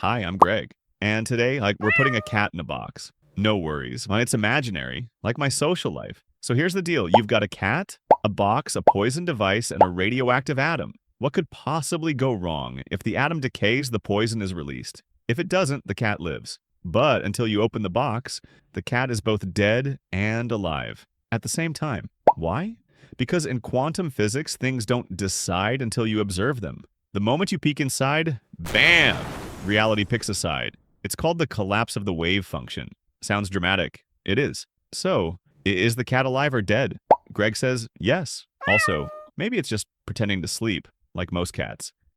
Hi, I'm Greg. And today, we're putting a cat in a box. No worries. It's imaginary, like my social life. So here's the deal. You've got a cat, a box, a poison device, and a radioactive atom. What could possibly go wrong? If the atom decays, the poison is released. If it doesn't, the cat lives. But until you open the box, the cat is both dead and alive at the same time. Why? Because in quantum physics, things don't decide until you observe them. The moment you peek inside, bam! Reality picks a side. It's called the collapse of the wave function. Sounds dramatic. It is. So, is the cat alive or dead? Greg says yes. Also, maybe it's just pretending to sleep, like most cats.